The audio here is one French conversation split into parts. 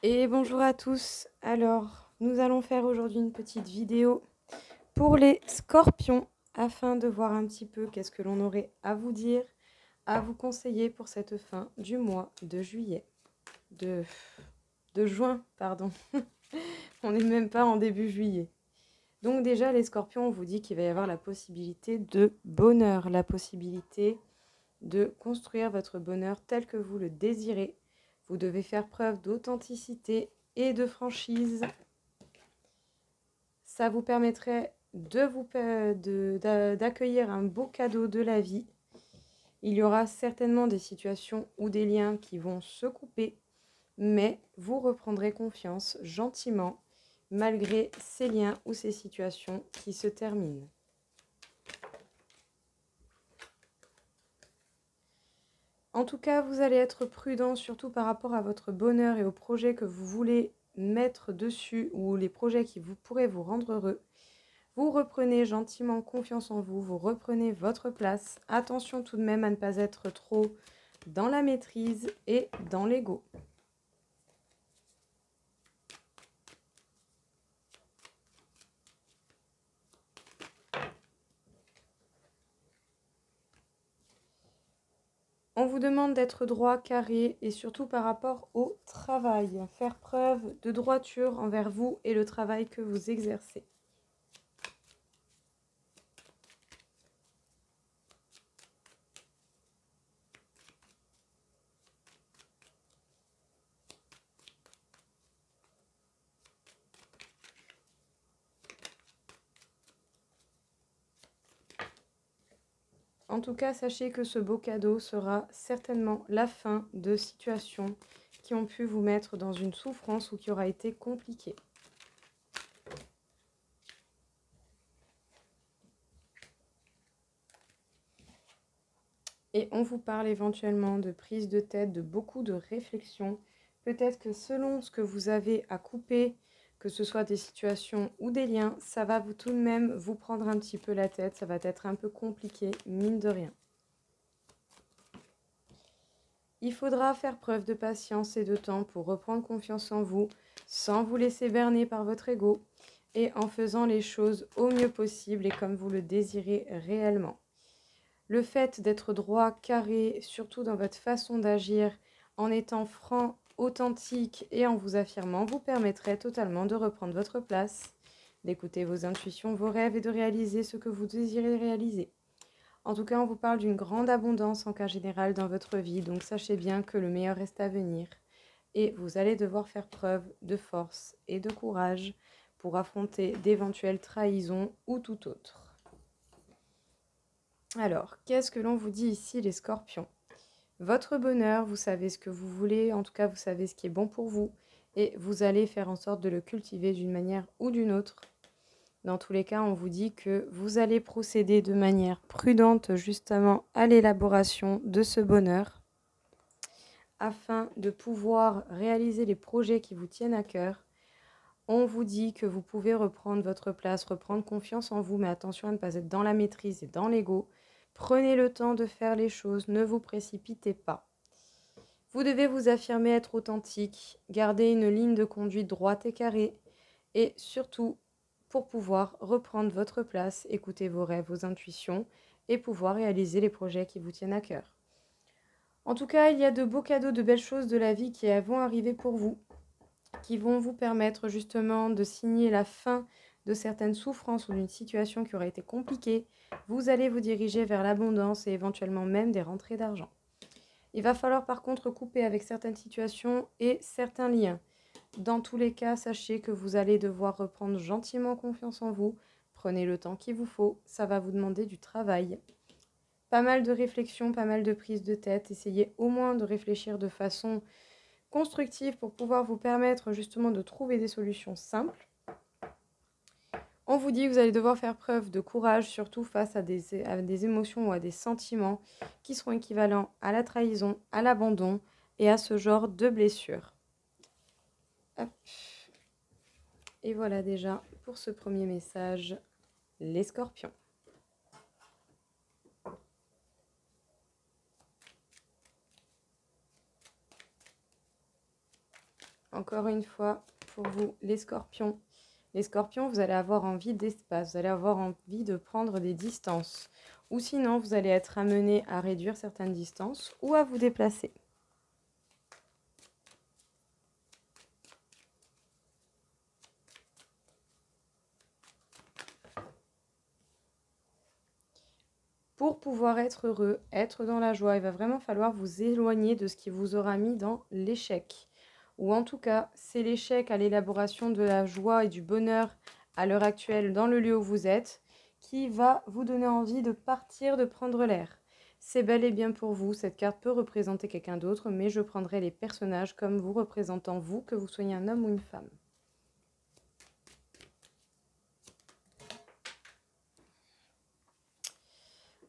Et bonjour à tous. Alors, nous allons faire aujourd'hui une petite vidéo pour les scorpions afin de voir un petit peu qu'est-ce que l'on aurait à vous dire, à vous conseiller pour cette fin du mois de juillet. De juin, pardon. On n'est même pas en début juillet. Donc déjà, les scorpions, on vous dit qu'il va y avoir la possibilité de bonheur, la possibilité de construire votre bonheur tel que vous le désirez. Vous devez faire preuve d'authenticité et de franchise. Ça vous permettrait d'accueillir un beau cadeau de la vie. Il y aura certainement des situations ou des liens qui vont se couper, mais vous reprendrez confiance gentiment malgré ces liens ou ces situations qui se terminent. En tout cas, vous allez être prudent, surtout par rapport à votre bonheur et aux projets que vous voulez mettre dessus ou les projets qui pourraient vous rendre heureux. Vous reprenez gentiment confiance en vous, vous reprenez votre place. Attention tout de même à ne pas être trop dans la maîtrise et dans l'ego. On vous demande d'être droit, carré et surtout par rapport au travail. Faire preuve de droiture envers vous et le travail que vous exercez. En tout cas, sachez que ce beau cadeau sera certainement la fin de situations qui ont pu vous mettre dans une souffrance ou qui aura été compliquée. Et on vous parle éventuellement de prise de tête, de beaucoup de réflexion. Peut-être que selon ce que vous avez à couper, que ce soit des situations ou des liens, ça va tout de même vous prendre un petit peu la tête, ça va être un peu compliqué, mine de rien. Il faudra faire preuve de patience et de temps pour reprendre confiance en vous, sans vous laisser berner par votre ego, et en faisant les choses au mieux possible et comme vous le désirez réellement. Le fait d'être droit, carré, surtout dans votre façon d'agir, en étant franc, authentique et en vous affirmant, vous permettrait totalement de reprendre votre place, d'écouter vos intuitions, vos rêves et de réaliser ce que vous désirez réaliser. En tout cas, on vous parle d'une grande abondance en cas général dans votre vie, donc sachez bien que le meilleur reste à venir. Et vous allez devoir faire preuve de force et de courage pour affronter d'éventuelles trahisons ou tout autre. Alors, qu'est-ce que l'on vous dit ici, les scorpions? Votre bonheur, vous savez ce que vous voulez, en tout cas, vous savez ce qui est bon pour vous, et vous allez faire en sorte de le cultiver d'une manière ou d'une autre. Dans tous les cas, on vous dit que vous allez procéder de manière prudente justement à l'élaboration de ce bonheur afin de pouvoir réaliser les projets qui vous tiennent à cœur. On vous dit que vous pouvez reprendre votre place, reprendre confiance en vous, mais attention à ne pas être dans la maîtrise et dans l'ego. Prenez le temps de faire les choses, ne vous précipitez pas. Vous devez vous affirmer être authentique, garder une ligne de conduite droite et carrée, et surtout, pour pouvoir reprendre votre place, écouter vos rêves, vos intuitions, et pouvoir réaliser les projets qui vous tiennent à cœur. En tout cas, il y a de beaux cadeaux, de belles choses de la vie qui vont arriver pour vous, qui vont vous permettre justement de signer la fin de certaines souffrances ou d'une situation qui aurait été compliquée. Vous allez vous diriger vers l'abondance et éventuellement même des rentrées d'argent. Il va falloir par contre couper avec certaines situations et certains liens. Dans tous les cas, sachez que vous allez devoir reprendre gentiment confiance en vous. Prenez le temps qu'il vous faut, ça va vous demander du travail. Pas mal de réflexion, pas mal de prise de tête. Essayez au moins de réfléchir de façon constructive pour pouvoir vous permettre justement de trouver des solutions simples. On vous dit que vous allez devoir faire preuve de courage, surtout face à des émotions ou à des sentiments qui seront équivalents à la trahison, à l'abandon et à ce genre de blessures. Hop. Et voilà déjà pour ce premier message, les scorpions. encore une fois, pour vous, les scorpions. Les scorpions, vous allez avoir envie d'espace, vous allez avoir envie de prendre des distances. Ou sinon, vous allez être amené à réduire certaines distances ou à vous déplacer. Pour pouvoir être heureux, être dans la joie, il va vraiment falloir vous éloigner de ce qui vous aura mis dans l'échec. Ou en tout cas, c'est l'échec à l'élaboration de la joie et du bonheur à l'heure actuelle dans le lieu où vous êtes qui va vous donner envie de partir, de prendre l'air. C'est bel et bien pour vous, cette carte peut représenter quelqu'un d'autre, mais je prendrai les personnages comme vous représentant vous, que vous soyez un homme ou une femme.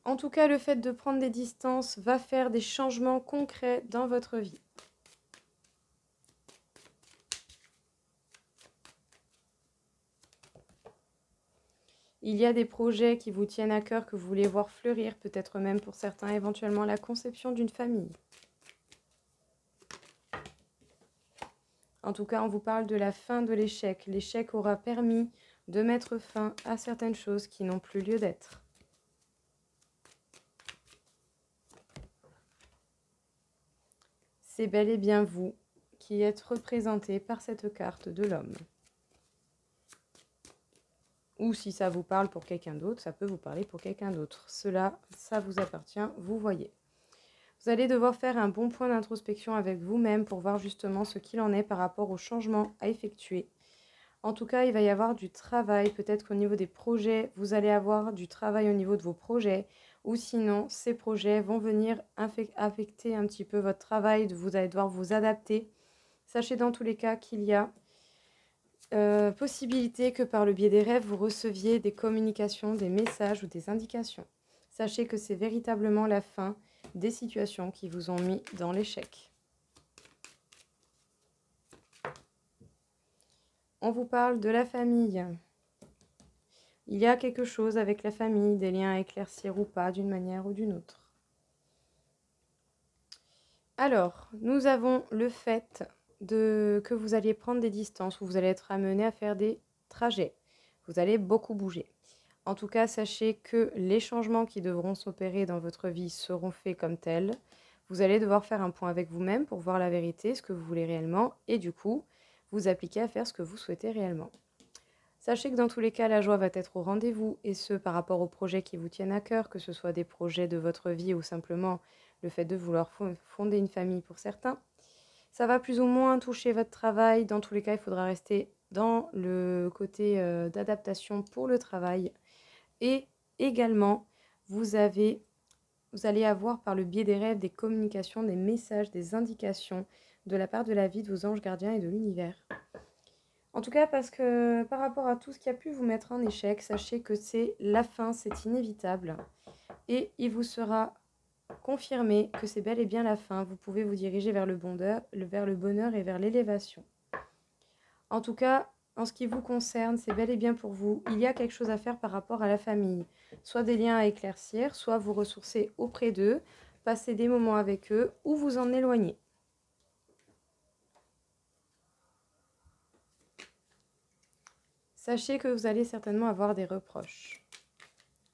En tout cas, le fait de prendre des distances va faire des changements concrets dans votre vie. Il y a des projets qui vous tiennent à cœur, que vous voulez voir fleurir, peut-être même pour certains éventuellement la conception d'une famille. En tout cas, on vous parle de la fin de l'échec. L'échec aura permis de mettre fin à certaines choses qui n'ont plus lieu d'être. C'est bel et bien vous qui êtes représenté par cette carte de l'homme. Ou si ça vous parle pour quelqu'un d'autre, ça peut vous parler pour quelqu'un d'autre. Cela, ça vous appartient, vous voyez. Vous allez devoir faire un bon point d'introspection avec vous-même pour voir justement ce qu'il en est par rapport aux changements à effectuer. En tout cas, il va y avoir du travail, peut-être qu'au niveau des projets, vous allez avoir du travail au niveau de vos projets, ou sinon, ces projets vont venir affecter un petit peu votre travail, vous allez devoir vous adapter. Sachez dans tous les cas qu'il y a possibilité que par le biais des rêves, vous receviez des communications, des messages ou des indications. Sachez que c'est véritablement la fin des situations qui vous ont mis dans l'échec. On vous parle de la famille. Il y a quelque chose avec la famille, des liens à éclaircir ou pas, d'une manière ou d'une autre. Alors, nous avons le fait que vous alliez prendre des distances, où vous allez être amené à faire des trajets. Vous allez beaucoup bouger. En tout cas, sachez que les changements qui devront s'opérer dans votre vie seront faits comme tels. Vous allez devoir faire un point avec vous-même pour voir la vérité, ce que vous voulez réellement, et du coup, vous appliquer à faire ce que vous souhaitez réellement. Sachez que dans tous les cas, la joie va être au rendez-vous, et ce, par rapport aux projets qui vous tiennent à cœur, que ce soit des projets de votre vie ou simplement le fait de vouloir fonder une famille pour certains. Ça va plus ou moins toucher votre travail. Dans tous les cas, il faudra rester dans le côté d'adaptation pour le travail. Et également, vous allez avoir par le biais des rêves des communications, des messages, des indications de la part de la vie, de vos anges gardiens et de l'univers. En tout cas, parce que par rapport à tout ce qui a pu vous mettre en échec, sachez que c'est la fin, c'est inévitable. Et il vous sera confirmé que c'est bel et bien la fin. Vous pouvez vous diriger vers le bonheur et vers l'élévation. En tout cas, en ce qui vous concerne, c'est bel et bien pour vous. Il y a quelque chose à faire par rapport à la famille. Soit des liens à éclaircir, soit vous ressourcer auprès d'eux, passer des moments avec eux ou vous en éloigner. Sachez que vous allez certainement avoir des reproches.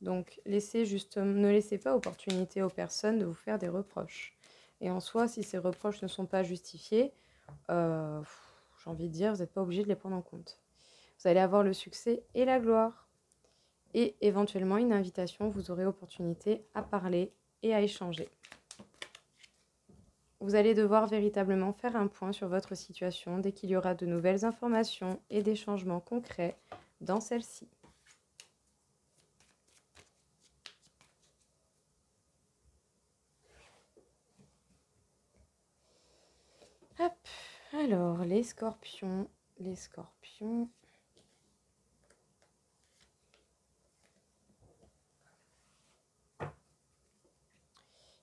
Donc, ne laissez pas opportunité aux personnes de vous faire des reproches. Et en soi, si ces reproches ne sont pas justifiés, j'ai envie de dire, vous n'êtes pas obligé de les prendre en compte. Vous allez avoir le succès et la gloire. Et éventuellement une invitation, vous aurez opportunité à parler et à échanger. Vous allez devoir véritablement faire un point sur votre situation dès qu'il y aura de nouvelles informations et des changements concrets dans celle-ci. Hop, alors les scorpions.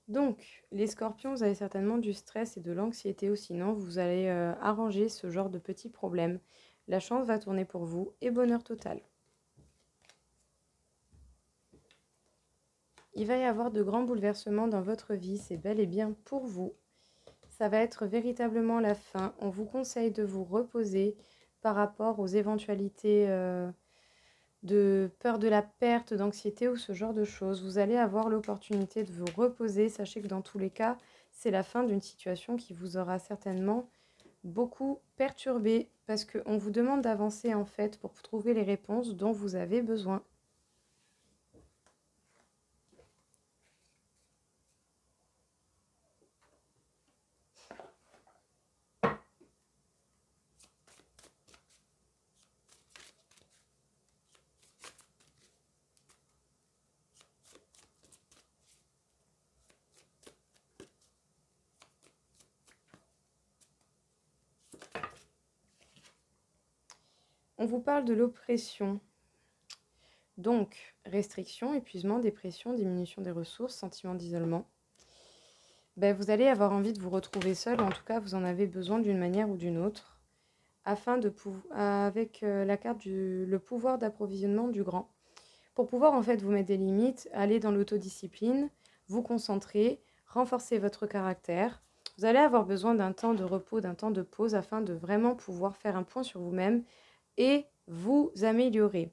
Donc, les scorpions, vous avez certainement du stress et de l'anxiété ou sinon vous allez arranger ce genre de petits problèmes. La chance va tourner pour vous et bonheur total. Il va y avoir de grands bouleversements dans votre vie, c'est bel et bien pour vous. ça va être véritablement la fin. On vous conseille de vous reposer par rapport aux éventualités de peur de la perte, d'anxiété ou ce genre de choses. Vous allez avoir l'opportunité de vous reposer. Sachez que dans tous les cas, c'est la fin d'une situation qui vous aura certainement beaucoup perturbé parce qu'on vous demande d'avancer en fait pour trouver les réponses dont vous avez besoin. On vous parle de l'oppression. Donc, restriction, épuisement, dépression, diminution des ressources, sentiment d'isolement. Vous allez avoir envie de vous retrouver seul, ou en tout cas, vous en avez besoin d'une manière ou d'une autre, afin de avec la carte le pouvoir d'approvisionnement du grand. Pour pouvoir en fait vous mettre des limites, aller dans l'autodiscipline, vous concentrer, renforcer votre caractère. Vous allez avoir besoin d'un temps de repos, d'un temps de pause afin de vraiment pouvoir faire un point sur vous-même et vous améliorer.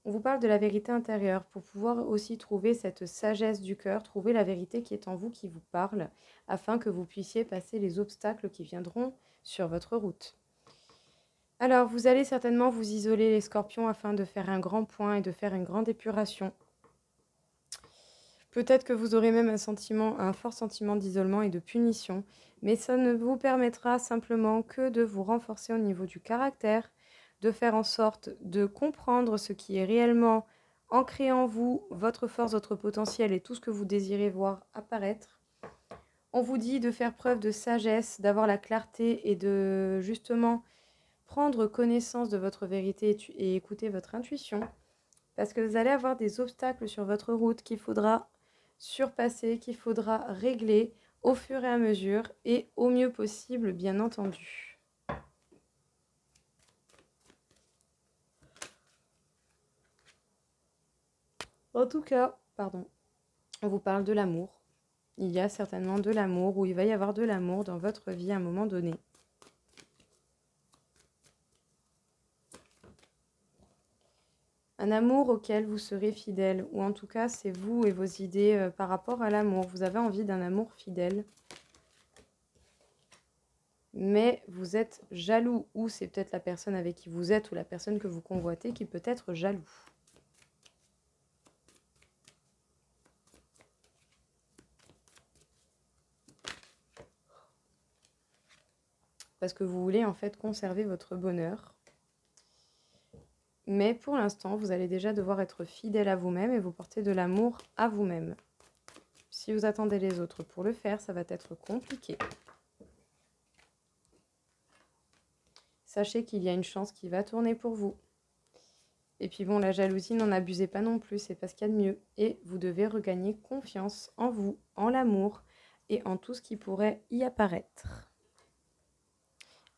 On vous parle de la vérité intérieure pour pouvoir aussi trouver cette sagesse du cœur, trouver la vérité qui est en vous, qui vous parle, afin que vous puissiez passer les obstacles qui viendront sur votre route. Alors, vous allez certainement vous isoler les scorpions afin de faire un grand point et de faire une grande épuration. Peut-être que vous aurez même un fort sentiment d'isolement et de punition, mais ça ne vous permettra simplement que de vous renforcer au niveau du caractère, de faire en sorte de comprendre ce qui est réellement ancré en vous, votre force, votre potentiel et tout ce que vous désirez voir apparaître. On vous dit de faire preuve de sagesse, d'avoir la clarté et de justement prendre connaissance de votre vérité et écouter votre intuition, parce que vous allez avoir des obstacles sur votre route qu'il faudra surpasser, qu'il faudra régler au fur et à mesure et au mieux possible, bien entendu. En tout cas, on vous parle de l'amour. Il y a certainement de l'amour, ou il va y avoir de l'amour dans votre vie à un moment donné. Un amour auquel vous serez fidèle, ou en tout cas, c'est vous et vos idées par rapport à l'amour. Vous avez envie d'un amour fidèle, mais vous êtes jaloux, ou c'est peut-être la personne avec qui vous êtes, ou la personne que vous convoitez qui peut être jaloux. Parce que vous voulez en fait conserver votre bonheur. Mais pour l'instant, vous allez déjà devoir être fidèle à vous-même et vous porter de l'amour à vous-même. Si vous attendez les autres pour le faire, ça va être compliqué. Sachez qu'il y a une chance qui va tourner pour vous. Et puis bon, la jalousie, n'en abusez pas non plus, c'est pas ce qu'il y a de mieux. Et vous devez regagner confiance en vous, en l'amour et en tout ce qui pourrait y apparaître.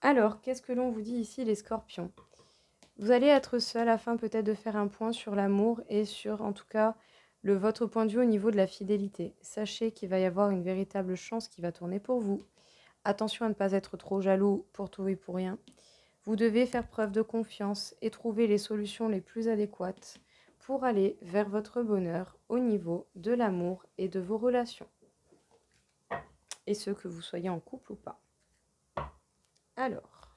Alors, qu'est-ce que l'on vous dit ici, les scorpions ? Vous allez être seul afin peut-être de faire un point sur l'amour et sur, en tout cas, votre point de vue au niveau de la fidélité. Sachez qu'il va y avoir une véritable chance qui va tourner pour vous. Attention à ne pas être trop jaloux pour tout et pour rien. Vous devez faire preuve de confiance et trouver les solutions les plus adéquates pour aller vers votre bonheur au niveau de l'amour et de vos relations. Et ce que vous soyez en couple ou pas. Alors,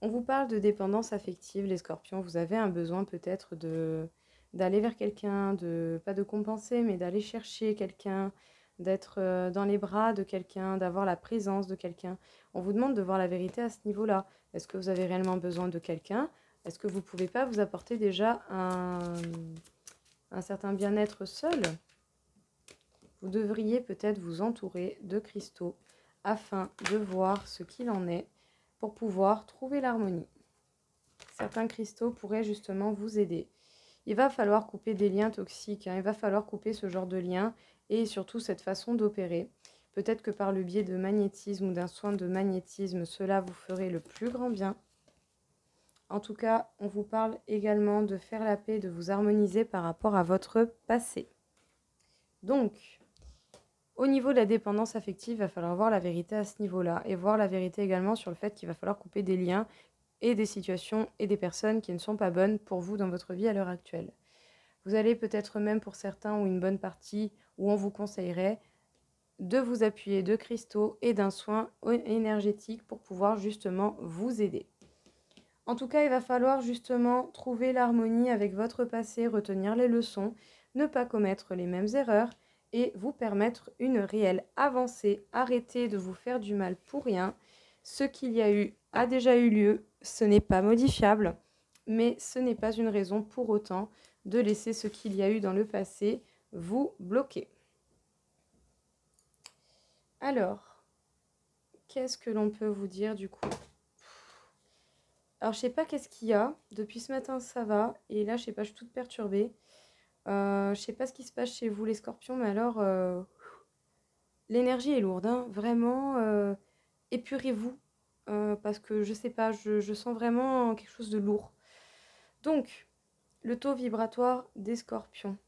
on vous parle de dépendance affective, les scorpions. Vous avez un besoin peut-être d'aller vers quelqu'un, pas de compenser, mais d'aller chercher quelqu'un, d'être dans les bras de quelqu'un, d'avoir la présence de quelqu'un. On vous demande de voir la vérité à ce niveau-là. Est-ce que vous avez réellement besoin de quelqu'un ? Est-ce que vous ne pouvez pas vous apporter déjà un certain bien-être seul ? Vous devriez peut-être vous entourer de cristaux afin de voir ce qu'il en est pour pouvoir trouver l'harmonie. Certains cristaux pourraient justement vous aider. Il va falloir couper des liens toxiques, il va falloir couper ce genre de liens et surtout cette façon d'opérer. Peut-être que par le biais de magnétisme ou d'un soin de magnétisme, cela vous ferait le plus grand bien. En tout cas, on vous parle également de faire la paix, de vous harmoniser par rapport à votre passé. Donc, au niveau de la dépendance affective, il va falloir voir la vérité à ce niveau-là et voir la vérité également sur le fait qu'il va falloir couper des liens et des situations et des personnes qui ne sont pas bonnes pour vous dans votre vie à l'heure actuelle. Vous allez peut-être même pour certains ou une bonne partie où on vous conseillerait de vous appuyer de cristaux et d'un soin énergétique pour pouvoir justement vous aider. En tout cas, il va falloir justement trouver l'harmonie avec votre passé, retenir les leçons, ne pas commettre les mêmes erreurs et vous permettre une réelle avancée. Arrêtez de vous faire du mal pour rien. Ce qu'il y a eu a déjà eu lieu, ce n'est pas modifiable, mais ce n'est pas une raison pour autant de laisser ce qu'il y a eu dans le passé vous bloquer. Alors, qu'est-ce que l'on peut vous dire du coup? Alors, je sais pas qu'est-ce qu'il y a. Depuis ce matin, ça va. Et là, je sais pas, je suis toute perturbée. Je sais pas ce qui se passe chez vous, les scorpions, mais alors, l'énergie est lourde, hein. Vraiment, épurez-vous. Parce que je sais pas, je sens vraiment quelque chose de lourd. Donc, le taux vibratoire des scorpions.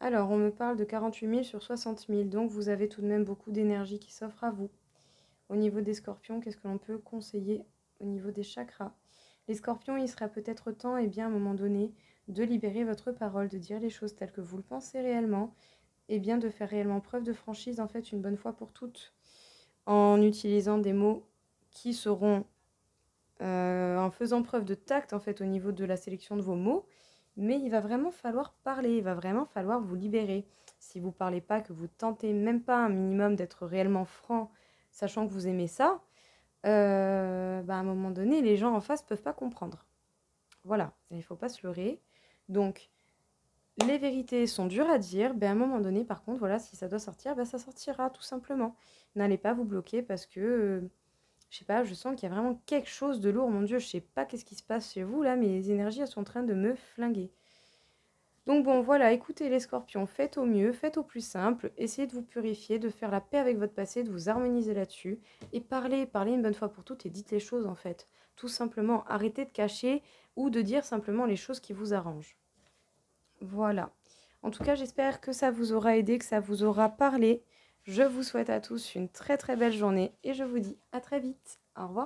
Alors, on me parle de 48 000 sur 60 000. Donc, vous avez tout de même beaucoup d'énergie qui s'offre à vous. Au niveau des scorpions, qu'est-ce que l'on peut conseiller au niveau des chakras? Les scorpions, il sera peut-être temps, et bien à un moment donné, de libérer votre parole, de dire les choses telles que vous le pensez réellement, et bien de faire réellement preuve de franchise, en fait, une bonne fois pour toutes, en utilisant des mots qui seront, en faisant preuve de tact, en fait, au niveau de la sélection de vos mots, mais il va vraiment falloir parler, il va vraiment falloir vous libérer. Si vous ne parlez pas, que vous tentez même pas un minimum d'être réellement franc, sachant que vous aimez ça, à un moment donné, les gens en face peuvent pas comprendre. Voilà, il ne faut pas se leurrer. Donc, les vérités sont dures à dire. À un moment donné, par contre, voilà, si ça doit sortir, ça sortira, tout simplement. N'allez pas vous bloquer parce que, je sais pas, je sens qu'il y a vraiment quelque chose de lourd. Mon Dieu, je sais pas qu'est-ce qui se passe chez vous, là, mais les énergies, elles sont en train de me flinguer. Donc bon, voilà, écoutez les scorpions, faites au mieux, faites au plus simple, essayez de vous purifier, de faire la paix avec votre passé, de vous harmoniser là-dessus, et parlez une bonne fois pour toutes et dites les choses en fait. Tout simplement, arrêtez de cacher ou de dire simplement les choses qui vous arrangent. Voilà. En tout cas, j'espère que ça vous aura aidé, que ça vous aura parlé. Je vous souhaite à tous une très très belle journée et je vous dis à très vite. Au revoir.